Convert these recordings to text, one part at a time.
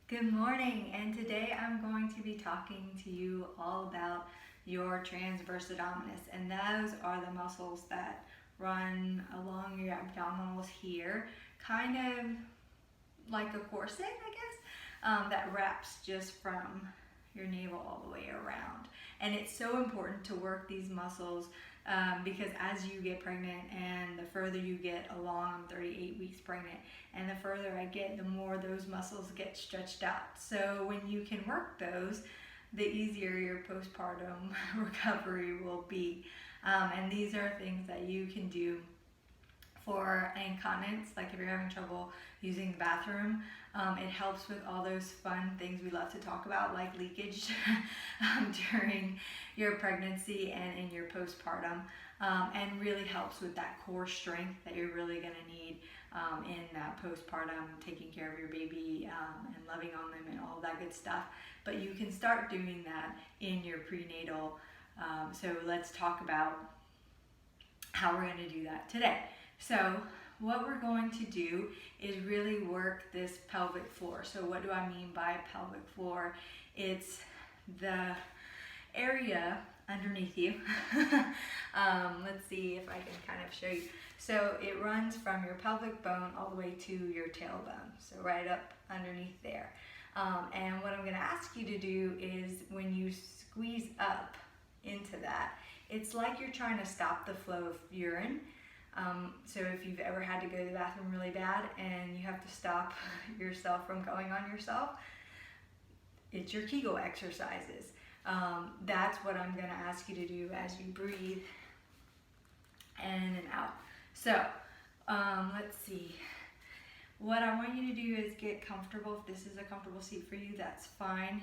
Good morning, and today I'm going to be talking to you all about your transverse abdominis, and those are the muscles that run along your abdominals here, kind of like a corset, I guess, that wraps just from your navel all the way around. And it's so important to work these muscles because as you get pregnant and the further you get along, I'm 38 weeks pregnant, and the further I get, the more those muscles get stretched out. So when you can work those, the easier your postpartum recovery will be. And these are things that you can do for incontinence, like if you're having trouble using the bathroom. It helps with all those fun things we love to talk about, like leakage during your pregnancy and in your postpartum, and really helps with that core strength that you're really going to need in that postpartum, taking care of your baby and loving on them and all that good stuff. But you can start doing that in your prenatal. So let's talk about how we're going to do that today. So what we're going to do is really work this pelvic floor. So what do I mean by pelvic floor? It's the area underneath you. Let's see if I can kind of show you. So it runs from your pelvic bone all the way to your tailbone, so right up underneath there. And what I'm going to ask you to do is when you squeeze up into that, it's like you're trying to stop the flow of urine. So if you've ever had to go to the bathroom really bad and you have to stop yourself from going on yourself, it's your 𝐓𝐀𝐆 exercises. That's what I'm going to ask you to do as you breathe in and out. So let's see. What I want you to do is get comfortable. If this is a comfortable seat for you, that's fine.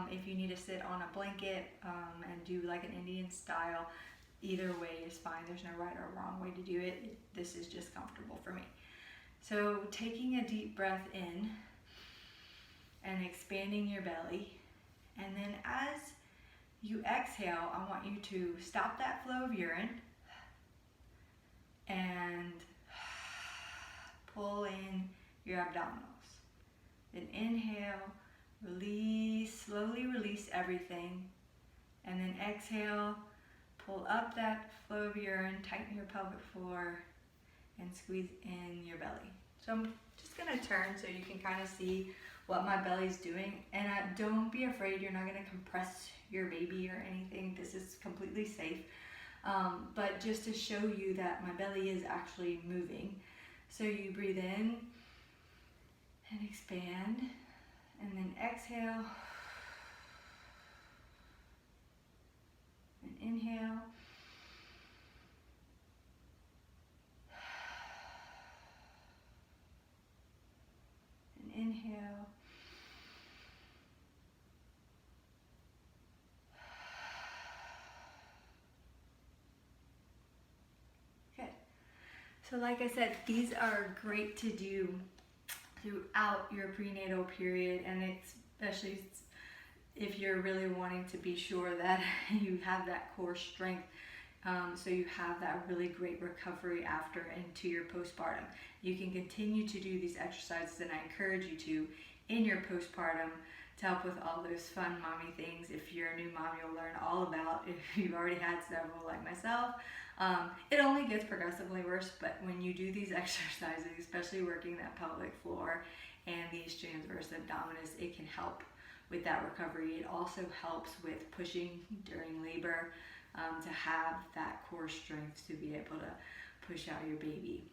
If you need to sit on a blanket and do like an Indian style, either way is fine. There's no right or wrong way to do it. This is just comfortable for me. So taking a deep breath in and expanding your belly. And then as you exhale, I want you to stop that flow of urine and pull in your abdominals. Then inhale, release, slowly release everything. And then exhale, pull up that flow of urine, tighten your pelvic floor, and squeeze in your belly. So I'm just gonna turn so you can kind of see what my belly's doing. And don't be afraid, you're not gonna compress your baby or anything. This is completely safe. But just to show you that my belly is actually moving. So you breathe in and expand, and then exhale. And inhale. And inhale. Good. So like I said, these are great to do throughout your prenatal period, and especially if you're really wanting to be sure that you have that core strength, so you have that really great recovery after into your postpartum. You can continue to do these exercises, and I encourage you to in your postpartum to help with all those fun mommy things. If you're a new mom, you'll learn all about. If you've already had several like myself, it only gets progressively worse, but when you do these exercises, especially working that pelvic floor and these transverse abdominis, it can help with that recovery. It also helps with pushing during labor, to have that core strength to be able to push out your baby.